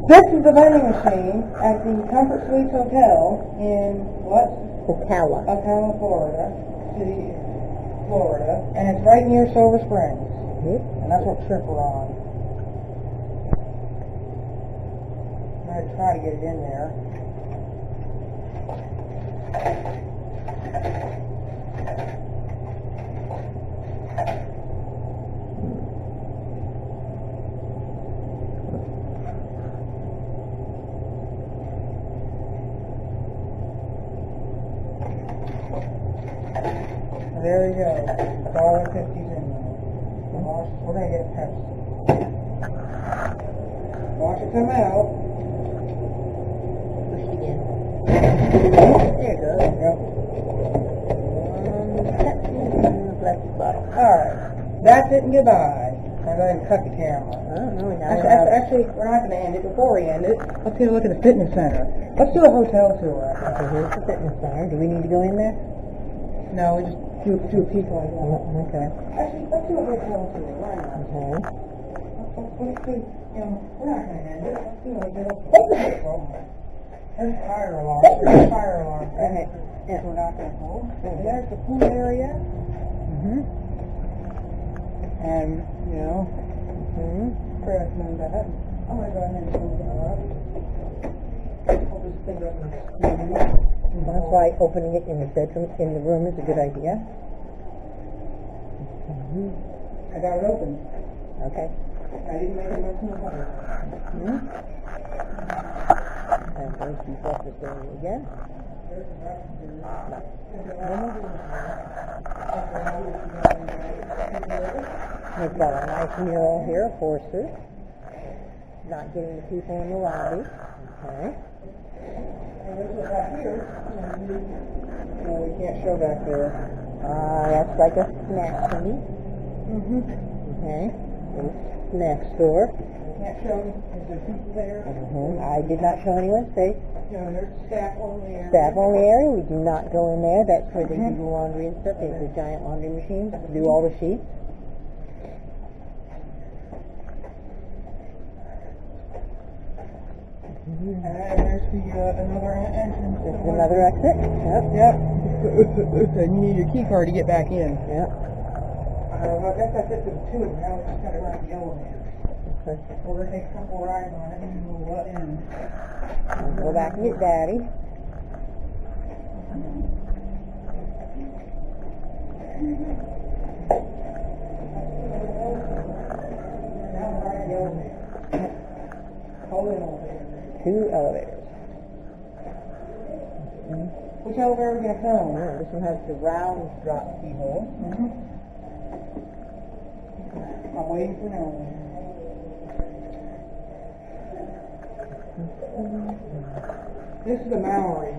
This is the vending machine at the Comfort Suites Hotel in what? Ocala. Ocala, Florida. City, Florida. And it's right near Silver Springs. And that's what trip we're on. I'm going to try to get it in there. There we go. $1.50's in there. We're going to get Pepsi. Watch it come out. Push it again. There you go. There you go. Pepsi bottle. Alright. That's it and goodbye. I'm going to cut the camera. Oh, no, Actually, we're not going to end it. Before we end it, let's take a look at the fitness center. Let's do a hotel tour. Okay, here's the fitness center. Do we need to go in there? No, we just do a peek like that. Okay. Actually, let's do a hotel tour. Why not? Okay. Let's do, we're not going to end it. Let's do a hotel. There's fire alarm. There's fire alarm. Okay. Yeah. We're not going to hold. There's the pool area. And, Chris knows that. I'm going to go ahead and move it up. I'll just stick it up in the screen. That's why opening it in the bedroom, in the room is a good idea. I got it open. Okay. I didn't make it much more better. And there's the breakfast area again. There's the breakfast area. We've got a nice mural here of horses. Not getting the people in the lobby. Okay. And there's what's back here. No, we can't show back there. That's like a snack thingy. Okay. There's a snack store. Can't show. Is there people there? I did not show anyone's face. No, there's staff only area. Staff only area. We do not go in there. That's where they do the laundry and stuff. They have the giant laundry machine to do all the sheets. And there's the another entrance. This is another exit. Yep. And you need your key card to get back in. Yep. I guess that's it for the tour. Now we just got to ride the elevator. Okay. We're going to take a couple rides on it and then we'll end. Go back and get Daddy. Now we're riding the elevator. Hold the elevator. 2 elevators. Which elevator are we going to film? This one has the round drop keyhole. I'm waiting for an elevator. This is the Mallory.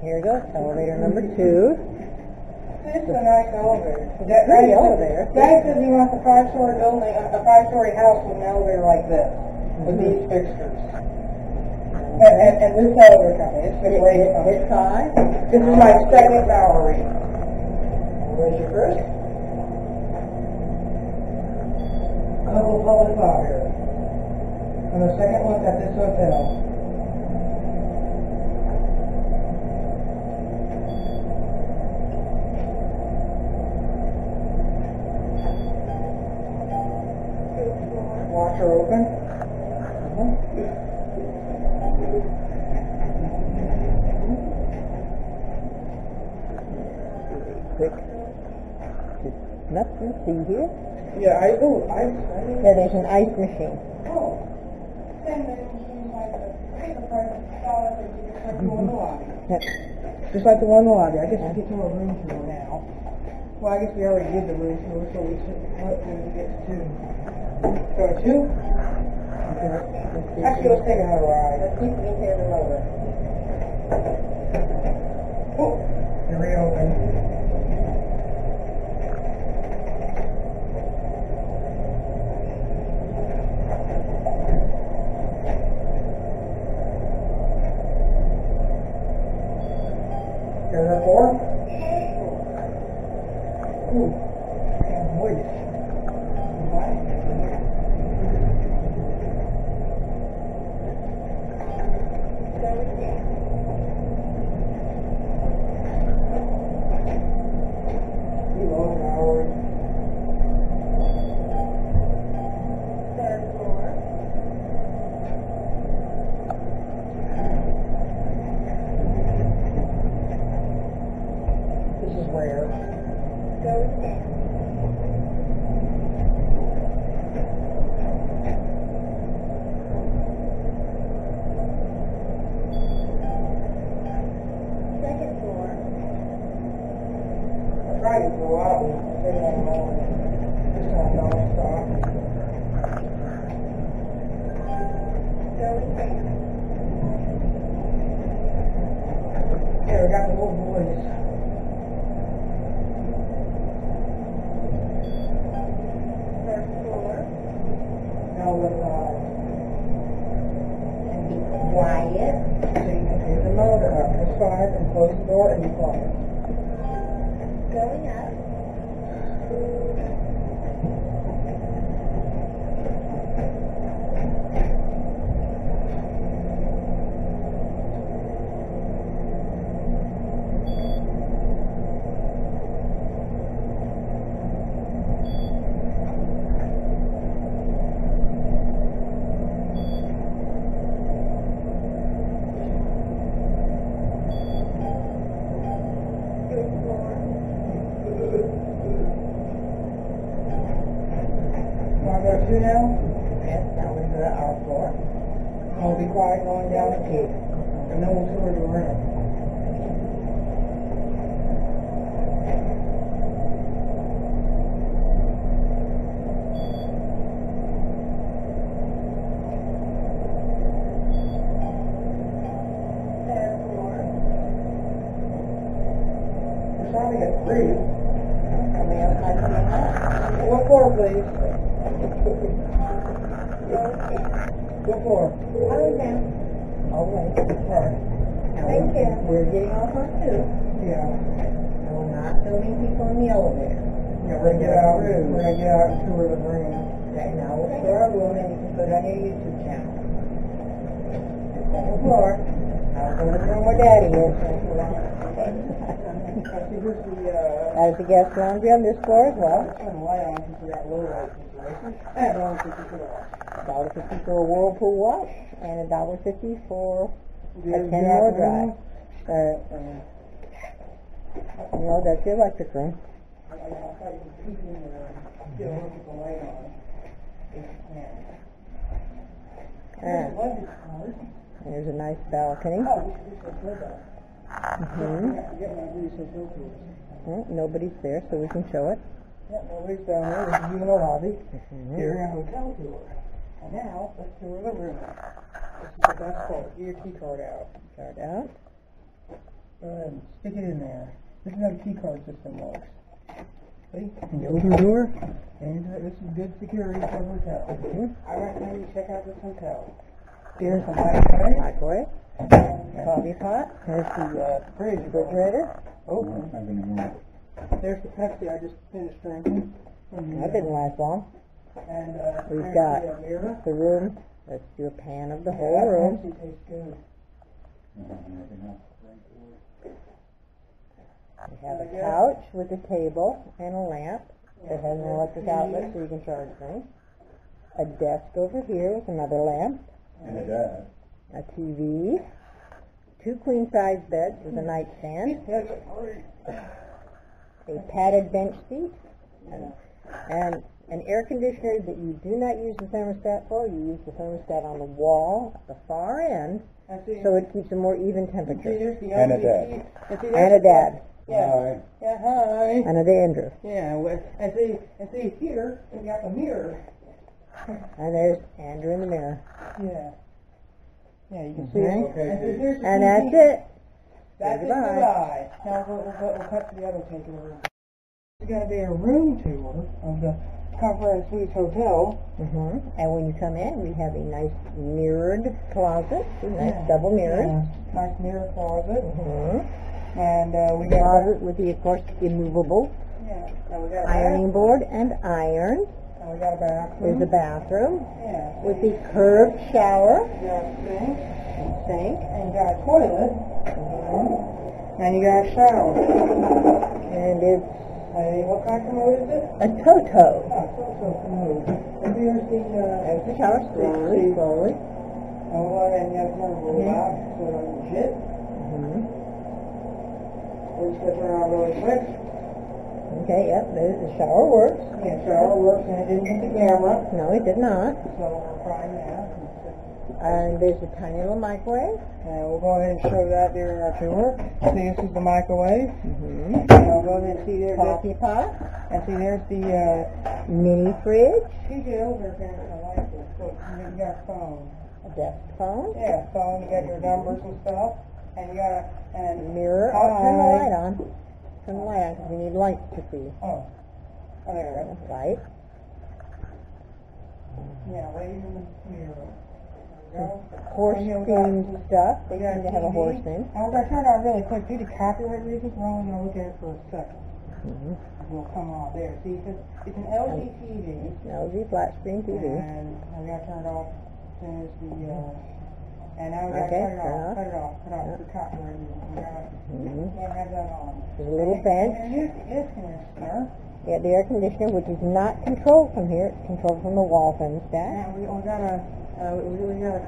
Here we go. Elevator number 2. This is a nice elevator. Pretty elevator. Dad says he wants a 5-story building, a 5-story house with an elevator like this, with these fixtures. And this elevator company, it's the greatest company. It's high. This is my second Mallory. Where's your first? Couple public fire. And the second one's at this hotel. Washer open. Quick. Nothing to see here. Yeah, ice. Yeah, there's an ice machine. Oh. Same machine like the paper price product that you get from the lobby. Yep. Just like the one in the lobby. I guess we get to a room tour now. Well, I guess we already did the room tour, so we should let them get to 2. Go to 2? Okay. Actually, let's take another ride. Let's see if we can hear them over. Oh, you reopen. Is there 4? Ooh, damn voice. both sides. And be quiet. So you can take the motor up the side and close the door and be quiet. Going up. Want to go to now? Yes, now we go to our floor. I'll be quiet going down the key. And then we'll tour the room. We're trying to get three. What floor, please? What floor? Oh, wait. Sorry. Thank you. We're getting off on 2. Yeah. And we're not filming people in the elevator. Yeah, we're gonna get out. We're gonna get out and tour the room. Okay, now we'll show our room and you can put it on your YouTube channel. Second floor. I'll go to the room where Daddy is. Here's the, There's the guest laundry on this floor as well. turn the light on since we got low light situation. And $1.50 off. $1.50 for a whirlpool wash and $1.50 for a There's 10 more bathroom. drive. No, that's the electric room. I thought you could peek in there. Get a look at the light on. And there's a nice balcony. Oh, this is good though. Get my blue hotel tours. Well, nobody's there, so we can show it. Yeah, nobody's down there. This is you in the lobby. Here, a hotel tour. And now, let's tour the room. This is the best part. Get your key card out. Start out. Go ahead and stick it in there. This is how the key card system works. See? You open the door, and this is good security for the hotel. I recommend you check out this hotel. Here's the microwave. Microwave. Coffee pot. Here's the fridge. Refrigerator. Open. There's the Pepsi I just finished drinking. That didn't last long. And We've there's got the mirror. the room. Let's do a pan of the whole That room. Pepsi tastes good. We have a couch with a table and a lamp that has an electric outlet so you can charge things. A desk over here with another lamp. And a dad. A TV. 2 queen-size beds with a nightstand. A padded bench seat. And an air conditioner that you do not use the thermostat for. You use the thermostat on the wall at the far end so it keeps a more even temperature. And a dad. And a dad. Yeah. Yeah, hi. And a Andrew. Yeah, and see here, we got the mirror. And there's Andrew in the mirror. Yeah. Yeah, you can see it. Okay. And that's it. That's it. Goodbye. Goodbye. Now we'll cut to the other take of the room. It's going to be a room tour of the Conference Suites Hotel. And when you come in, we have a nice mirrored closet. Nice double mirrors. Yeah. Nice mirror closet. And we got closet with the, of course, immovable and we got a ironing board and iron. And we got a bathroom. There's a bathroom Yeah. with the curved shower. You got a sink. Sink. And you got a toilet. And you got a shower. And it's What kind of commode is it? a Toto. So commode. Have you ever seen There's the shower slowly. and you have to roll back so it doesn't shit. We just get around really quick. Okay, yep, there's the shower works. Yeah, shower works and it didn't hit the camera. No, it did not. So we're trying that. And there's a tiny little microwave. And we'll go ahead and show that during our tour. See, this is the microwave. Mm-hmm. And I'll go ahead and see there's Coffee pot. And see, there's the Mini fridge. details. There's a light there. So you got a phone. A desk phone. Yeah, phone. You got your numbers and stuff. And you got a Mirror. Oh, turn the light on. Turn the light on because we need light to see. Oh, there you go. Light. Yeah, ladies in the mirror. Horse-themed stuff. They seem to have a horse theme. And we're going to turn it on really quick. Due to copyright reasons, we're only going to look at it for a second. We'll come on there. See, it's an LG TV. LG flat screen TV. And we got to turn it off as soon as the, and now we got to cut it off. Cut it off for copyright reasons. We can't have that on. There's a little bench. And here's the air conditioner. Yeah, the air conditioner, which is not controlled from here. It's controlled from the wall thermostat. And we got a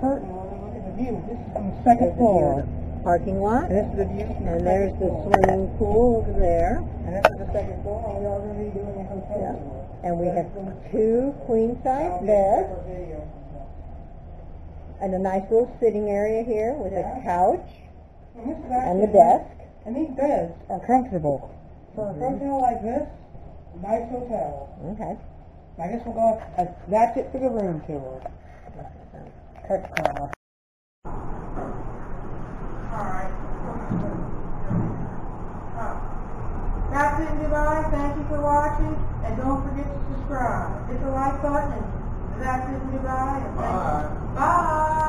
curtain. Look at the view. This is on the second floor. Parking lot. And this is the view. And there's the swimming pool over there. And this is the second floor. And we are going to be doing a hotel tour. And we have 2 queen-size beds. And a nice little sitting area here with a couch and the desk. And these beds are comfortable. For a hotel like this, nice hotel. Okay. I guess we'll go. That's it for the room tour. Alright. That's it, goodbye. Thank you for watching. And don't forget to subscribe. Hit the like button. And that's it, goodbye. Bye. Bye.